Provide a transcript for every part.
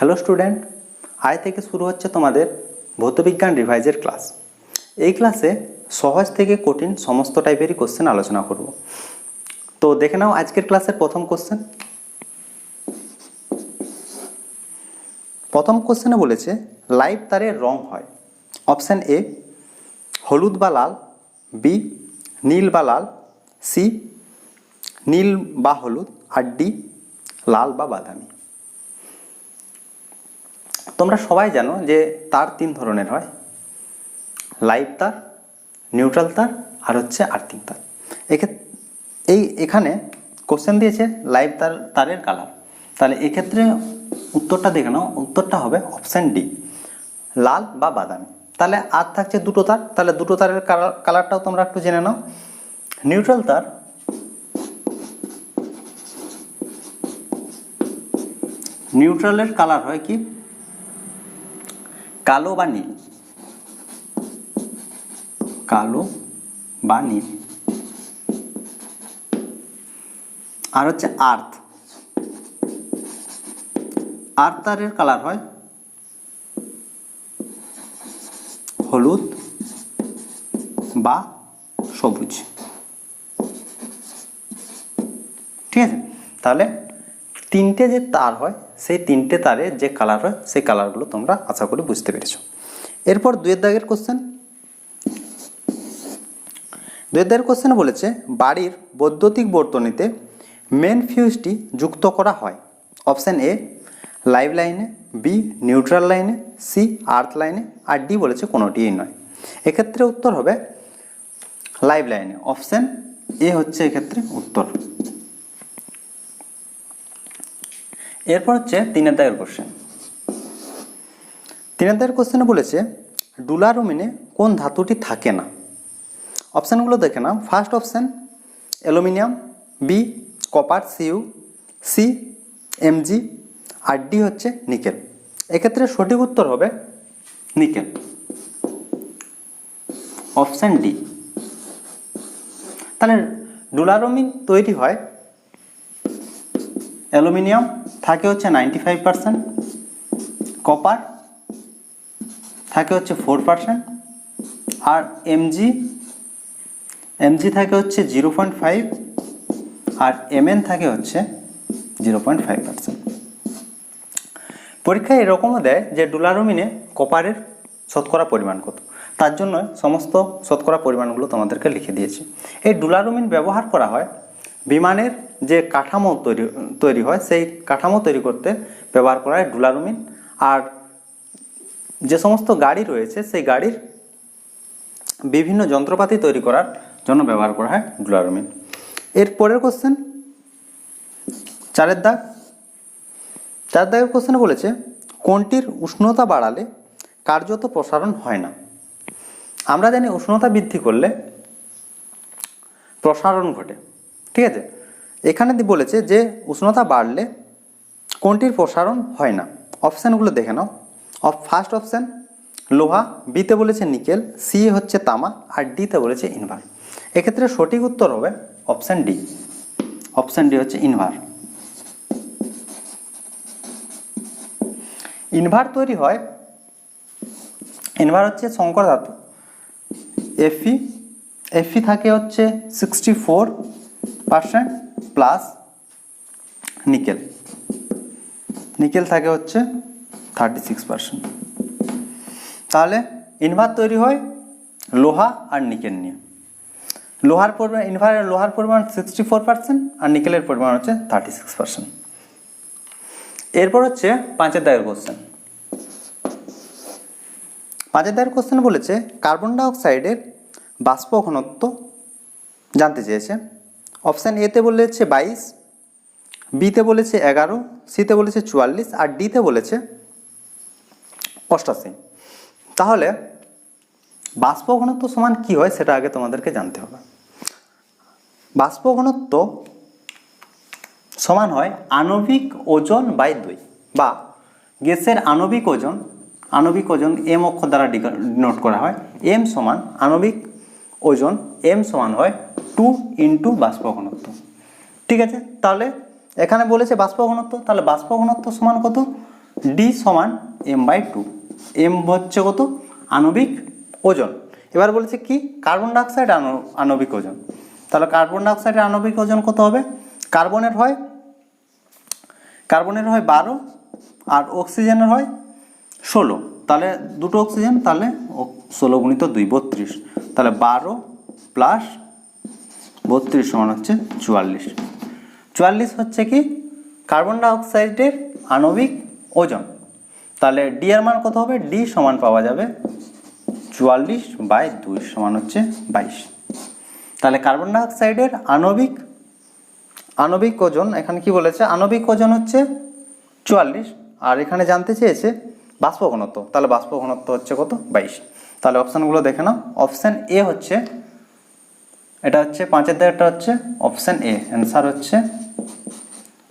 Hello student, আজ থেকে শুরু হচ্ছে তোমাদের ভৌতবিজ্ঞান রিভাইজের ক্লাস। এই ক্লাসে সহজ থেকে কঠিন সমস্ত টাইপেরই কোশ্চেন আলোচনা করব। তো দেখে নাও আজকের ক্লাসের প্রথম কোশ্চেন। প্রথম কোশ্চেনে বলেছে লাইভ তারের রং হয় অপশান এ হলুদ বা লাল, বি নীল বা লাল, সি নীল বা হলুদ, আর ডি লাল বা বাদামি। তোমরা সবাই জানো যে তার তিন ধরনের হয়, লাইভ তার, নিউট্রাল তার আর হচ্ছে আর্থিং তার। এখানে কোশ্চেন দিয়েছে লাইভ তারের কালার, তাহলে এক্ষেত্রে উত্তরটা দেখে নাও, উত্তরটা হবে অপশান ডি লাল বা বাদামি। তাহলে আর থাকছে দুটো তার, তাহলে দুটো তারের কালারটাও তোমরা একটু জেনে নাও। নিউট্রাল তার, নিউট্রালের কালার হয় কি কালো বা নীল, কালো বা নীল। আর হচ্ছে আর্থ তারের কালার হয় হলুদ বা সবুজ। ঠিক আছে, তাহলে তিনটে যে তার হয় সেই তিনটে তারের যে কালার হয় সেই কালারগুলো তোমরা আশা করি বুঝতে পেরেছো। এরপর দুয়ের দাগের কোশ্চেন বলেছে বাড়ির বৈদ্যুতিক বর্তনীতে মেন ফিউজটি যুক্ত করা হয় অপশান এ লাইভ লাইনে, বি নিউট্রাল লাইনে, সি আর্থ লাইনে, আর ডি বলেছে কোনোটিই নয়। এক্ষেত্রে উত্তর হবে লাইভ লাইনে, অপশান এ হচ্ছে এক্ষেত্রে উত্তর। এরপর হচ্ছে তিনের দাগের কোশ্চেনে বলেছে ডুলারুমিনে কোন ধাতুটি থাকে না। অপশানগুলো দেখে নাও। First option aluminium, B copper CU, C MG, আর ডি হচ্ছে নিকেল। এক্ষেত্রে সঠিক উত্তর হবে নিকেল, অপশান ডি। তাহলে ডুলারুমিন তৈরি হয় অ্যালুমিনিয়াম থাকে হচ্ছে 95%, কপার থাকে হচ্ছে 4%, আর এমজি থাকে হচ্ছে 0.5, আর এমএন থাকে হচ্ছে 0.5%। পরীক্ষায় এরকমও দেয় যে ডুলারুমিনে কপারের শতকরা পরিমাণ কত, তার জন্য সমস্ত শতকরা পরিমাণগুলো তোমাদেরকে লিখে দিয়েছি। এই ডুলারুমিন ব্যবহার করা হয় বিমানের যে কাঠামো তৈরি হয় সেই কাঠামো তৈরি করতে ব্যবহার করা হয় ডুলারুমিন। আর যে সমস্ত গাড়ি রয়েছে সেই গাড়ির বিভিন্ন যন্ত্রপাতি তৈরি করার জন্য ব্যবহার করা হয় ডুলারুমিন। এর পরের কোশ্চেন চার দাগের কোশ্চেনে বলেছে কোনটির উষ্ণতা বাড়ালে কার্যত প্রসারণ হয় না। আমরা জানি উষ্ণতা বৃদ্ধি করলে প্রসারণ ঘটে, ঠিক আছে। এখানে বলেছে যে উষ্ণতা বাড়লে কোনটির প্রসারণ হয় না। অপশানগুলো দেখে নাও। ফার্স্ট অপশান লোহা, বিতে বলেছে নিকেল, সি হচ্ছে তামা, আর ডিতে বলেছে ইনভার। এক্ষেত্রে সঠিক উত্তর হবে অপশান ডি, অপশান ডি হচ্ছে ইনভার। ইনভার তৈরি হয়, ইনভার হচ্ছে সংকর ধাতু এফি থাকে হচ্ছে 64% প্লাস নিকেল থাকে হচ্ছে 36%। তাহলে ইনভার তৈরি হয় লোহা আর নিকেল নিয়ে। লোহার পরিমাণ 64% আর নিকেলের পরিমাণ হচ্ছে 36%। এরপর হচ্ছে পাঁচের দাগের কোশ্চেন বলেছে কার্বন ডাইঅক্সাইডের বাষ্প ঘনত্ব জানতে চেয়েছে। অপশান এতে বলেছে 22, বিতে বলেছে 11, সিতে বলেছে 44, আর ডিতে বলেছে 88। তাহলে বাষ্প ঘনত্ব সমান কি হয় সেটা আগে তোমাদেরকে জানতে হবে। বাষ্প ঘনত্ব সমান হয় আণবিক ওজন বাই 2, বা গ্যাসের আণবিক ওজন এম অক্ষর দ্বারা ডিনোট করা হয়। এম সমান আণবিক ওজন, এম সমান হয় 2 ইন্টু বাষ্প ঘনত্ব। ঠিক আছে, তাহলে এখানে বলেছে বাষ্প ঘনত্ব, তাহলে বাষ্প ঘনত্ব সমান কত ডি সমান m/2। এম হচ্ছে কত? আণবিক ওজন। এবার বলেছে কি কার্বন ডাইঅক্সাইড আণবিক ওজন। তাহলে কার্বন ডাইঅক্সাইডের আণবিক ওজন কত হবে? কার্বনের হয় 12 আর অক্সিজেনের হয় 16। তাহলে দুটো অক্সিজেন, তাহলে 16 × 2 32। তাহলে 12 প্লাস 32 সমান হচ্ছে 44। 44 হচ্ছে কি কার্বন ডাইঅক্সাইডের আণবিক ওজন। তাহলে ডি এর মান কত হবে? ডি সমান পাওয়া যাবে 44/2 সমান হচ্ছে 22। তাহলে কার্বন ডাইঅক্সাইডের আণবিক ওজন এখানে কি বলেছে? আণবিক ওজন হচ্ছে 44, আর এখানে জানতে চেয়েছে বাষ্প ঘনত্ব। তাহলে বাষ্প ঘনত্ব হচ্ছে কত? 22। তাহলে অপশানগুলো দেখে নাও। অপশান এ হচ্ছে, এটা হচ্ছে 5-এর দাগেরটা হচ্ছে অপশান এ। অ্যান্সার হচ্ছে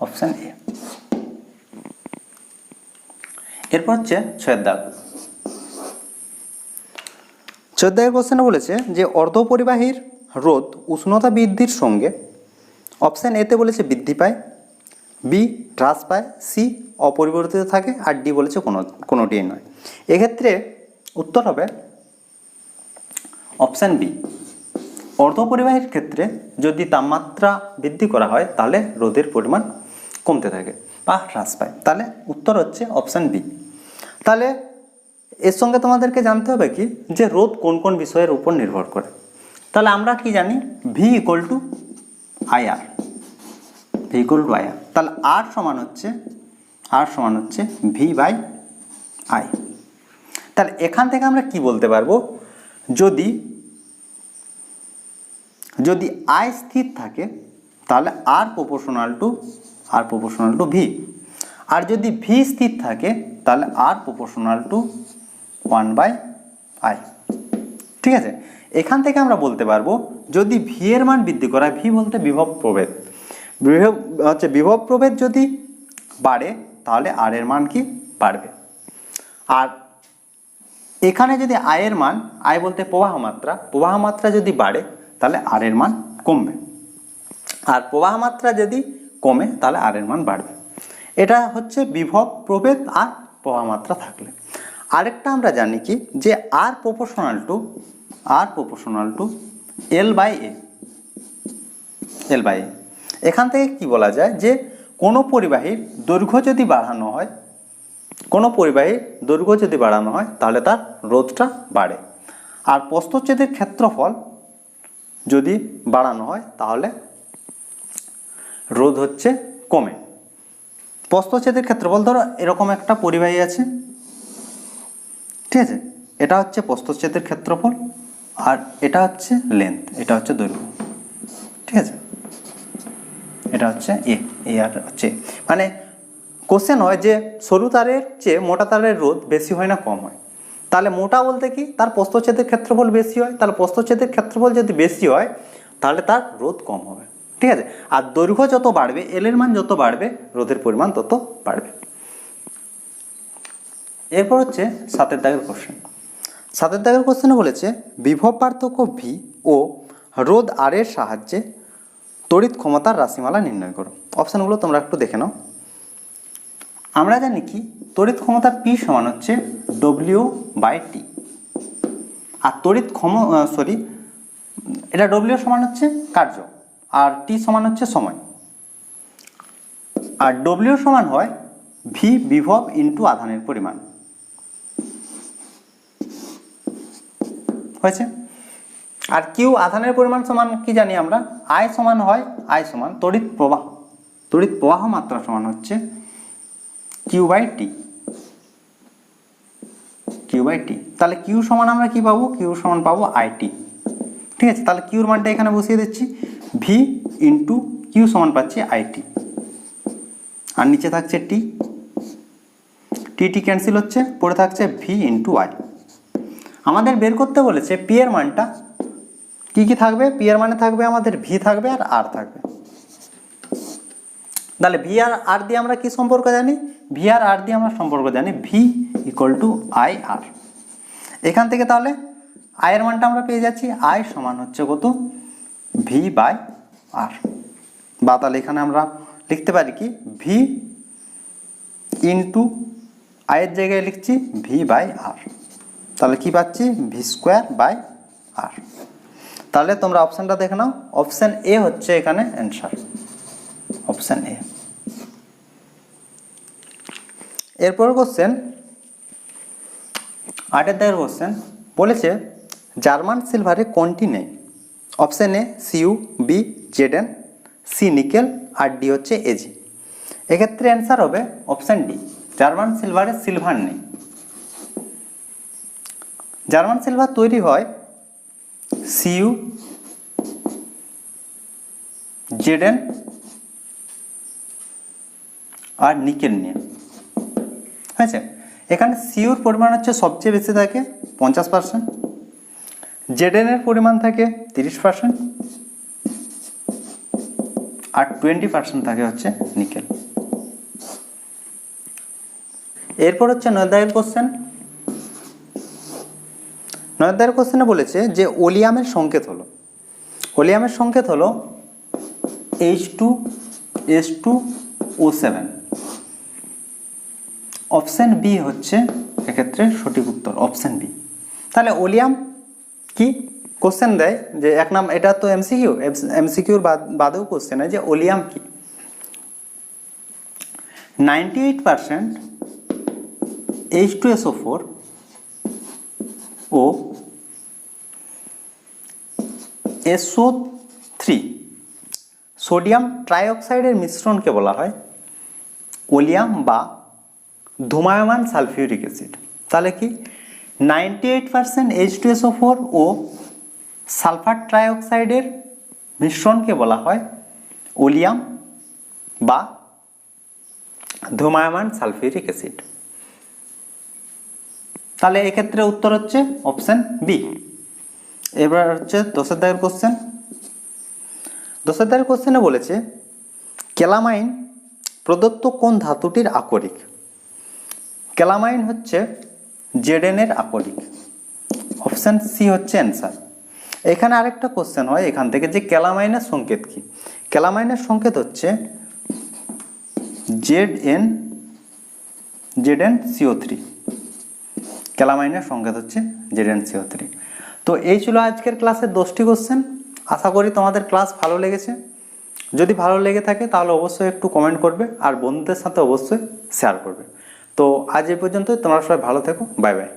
অপশান এ। এরপর হচ্ছে 6-এর দাগ। 6-এর দাগের কোশ্চেনে বলেছে যে অর্ধপরিবাহীর রোধ উষ্ণতা বৃদ্ধির সঙ্গে অপশান এতে বলেছে বৃদ্ধি পায়, বি হ্রাস পায়, সি অপরিবর্তিত থাকে, আর ডি বলেছে কোনোটিই নয়। এক্ষেত্রে উত্তর হবে অপশান বি। অর্ধপরিবাহীর ক্ষেত্রে যদি তাপমাত্রা বৃদ্ধি করা হয় তাহলে রোধের পরিমাণ কমতে থাকে বা হ্রাস পায়। তাহলে উত্তর হচ্ছে অপশান বি। তাহলে এর সঙ্গে তোমাদেরকে জানতে হবে কি যে রোধ কোন কোন বিষয়ের উপর নির্ভর করে। তাহলে আমরা কি জানি? V equal to IR. V equal to IR. তাহলে আর সমান হচ্ছে ভি/আই। তাহলে এখান থেকে আমরা কি বলতে পারবো? যদি আই স্থির থাকে তাহলে আর প্রপোর্শনাল টু ভি, আর যদি ভি স্থির থাকে তাহলে আর প্রপোর্শনাল টু 1/i। ঠিক আছে, এখান থেকে আমরা বলতে পারবো যদি ভি এর মান বৃদ্ধি করা, ভি বলতে বিভব প্রভেদ, বিভব প্রভেদ যদি বাড়ে তাহলে আর এর মান কি বাড়বে। আর এখানে যদি আয়ের মান, আয় বলতে প্রবাহ মাত্রা যদি বাড়ে তাহলে আর এর মান কমবে, আর প্রবাহ মাত্রা যদি কমে তাহলে আর এর মান বাড়বে। এটা হচ্ছে বিভব প্রভেদ আর প্রবাহ মাত্রা থাকলে। আরেকটা আমরা জানি কি যে আর প্রপোর্শনাল টু L/A। এখান থেকে কি বলা যায় যে কোনো পরিবাহীর দৈর্ঘ্য যদি বাড়ানো হয় তাহলে তার রোধটা বাড়ে, আর প্রস্থচ্ছেদের ক্ষেত্রফল যদি বাড়ানো হয় তাহলে রোধ হচ্ছে কমে। প্রস্থচ্ছেদের ক্ষেত্রফল, ধরো এরকম একটা পরিবাহী আছে, ঠিক আছে, এটা হচ্ছে প্রস্থচ্ছেদের ক্ষেত্রফল আর এটা হচ্ছে লেন্থ, এটা হচ্ছে দৈর্ঘ্য, ঠিক আছে, এটা হচ্ছে এ আর হচ্ছে মানে কোশ্চেন হয় যে সরু তারের চেয়ে মোটা তারের রোধ বেশি হয় না কম হয়। তাহলে মোটা বলতে কি তার প্রস্থচ্ছেদের ক্ষেত্রফল বেশি হয়, তাহলে প্রস্থচ্ছেদের ক্ষেত্রফল যদি বেশি হয় তাহলে তার রোধ কম হবে, ঠিক আছে। আর দৈর্ঘ্য যত বাড়বে, এল এর মান যত বাড়বে, রোধের পরিমাণ তত বাড়বে। এরপর হচ্ছে 7-এর দাগের কোশ্চেন। 7-এর দাগের কোশ্চেনে বলেছে বিভব পার্থক্য ভি ও রোধ আর এর সাহায্যে তড়িৎ ক্ষমতার রাশিমালা নির্ণয় করো। অপশানগুলো তোমরা একটু দেখে নাও। আমরা জানি কি তড়িৎ ক্ষমতা পি সমান হচ্ছে W/T, আর এটা ডব্লিউ সমান হচ্ছে কার্য আর টি সমান হচ্ছে সময়, আর ডব্লিউ সমান হয় ভি বিভব ইন্টু আধানের পরিমাণ, হয়েছে। আর কিউ আধানের পরিমাণ সমান কি জানি আমরা? আই সমান তড়িৎ প্রবাহ মাত্রা সমান হচ্ছে Q/T। তাহলে কিউ সমান আমরা কি পাবো? কিউ সমান পাবো IT, ঠিক আছে। তাহলে কিউর মানটা এখানে বসিয়ে দিচ্ছি, ভি ইন্টু কিউ সমান পাচ্ছি IT, আর নিচে থাকছে টি ক্যান্সেল হচ্ছে, পড়ে থাকছে ভি ইন্টু আই। আমাদের বের করতে বলেছে পি এর মানটা কি থাকবে? পি এর মানে থাকবে আমাদের ভি থাকবে আর আর থাকবে। তাহলে ভি আর আর দিয়ে আমরা কি সম্পর্ক জানি? ভি আর আর দিয়ে আমরা সম্পর্ক জানি ভি ইকুয়াল টু আই আর। এখান থেকে তাহলে আয়ের মানটা আমরা পেয়ে যাচ্ছি, আই সমান হচ্ছে কত? V/R। বা তাহলে এখানে আমরা লিখতে পারি কি ভি ইন্টু আয়ের জায়গায় লিখছি ভি বাই আর, তাহলে কি পাচ্ছি ভি স্কোয়ার বাই আর। তাহলে তোমরা অপশানটা দেখে নাও, অপশান এ হচ্ছে এখানে অ্যান্সার, অপশান এ। এরপর কোশ্চেন 8 দাগের কোশ্চেন বলেছে জার্মান সিলভারে কোনটি নেই? Option A Cu, B Zn, C nickel আর ডি হচ্ছে এজি। এক্ষেত্রে অ্যান্সার হবে অপশান ডি, জার্মান সিলভারে সিলভার নেই। জার্মান সিলভার তৈরি হয় সিইউ, জেডএন আর নিকেল নিয়ে, হয়েছে। এখানে সিইউর পরিমাণ হচ্ছে সবচেয়ে বেশি থাকে 50%, জেডএনের পরিমাণ থাকে 30% আর 20% থাকে হচ্ছে নিকেল। এরপর হচ্ছে 9 দাগের কোশ্চেন। 9 দাগের কোশ্চেনে বলেছে যে ওলিয়ামের সংকেত হলো, ওলিয়ামের সংকেত হলো H2S2O7। অপশান বি হচ্ছে এক্ষেত্রে সঠিক উত্তর, অপশান বি। তাহলে ওলিয়াম কি কোশ্চেন দেয় যে এক নাম, এটা তো এমসিকিউ, এমসিকিউর বাদেও কোশ্চেন হয় যে ওলিয়াম কি। 98% H2SO4 ও SO3 সোডিয়াম ট্রাইঅক্সাইডের মিশ্রণকে বলা হয় ওলিয়াম বা ধূমায়মান সালফিউরিক অ্যাসিড। তাহলে কি 98% H2SO4 ও সালফার ট্রাইঅক্সাইডের মিশ্রণকে বলা হয় ওলিয়াম বা ধূমায়মান সালফিউরিক অ্যাসিড। তাহলে এক্ষেত্রে উত্তর হচ্ছে অপশান বি। এবার হচ্ছে 10 দাগের কোশ্চেন। 10 দাগের কোশ্চেনে বলেছে ক্যালামাইন প্রদত্ত কোন ধাতুটির আকরিক? ক্যালামাইন হচ্ছে জেডএন এর আকরিক, অপশান সি হচ্ছে অ্যান্সার। এখানে আরেকটা কোশ্চেন হয় এখান থেকে যে ক্যালামাইনের সংকেত কি? ক্যালামাইনের সংকেত হচ্ছে ZnCO3, ক্যালামাইনের সংকেত হচ্ছে ZnCO3। তো এই ছিল আজকের ক্লাসের 10টি কোশ্চেন। আশা করি তোমাদের ক্লাস ভালো লেগেছে। যদি ভালো লেগে থাকে তাহলে অবশ্যই একটু কমেন্ট করবে আর বন্ধুদের সাথে অবশ্যই শেয়ার করবে। তো আজ এই পর্যন্তই, তোমরা সবাই ভালো থেকো, বাই বাই।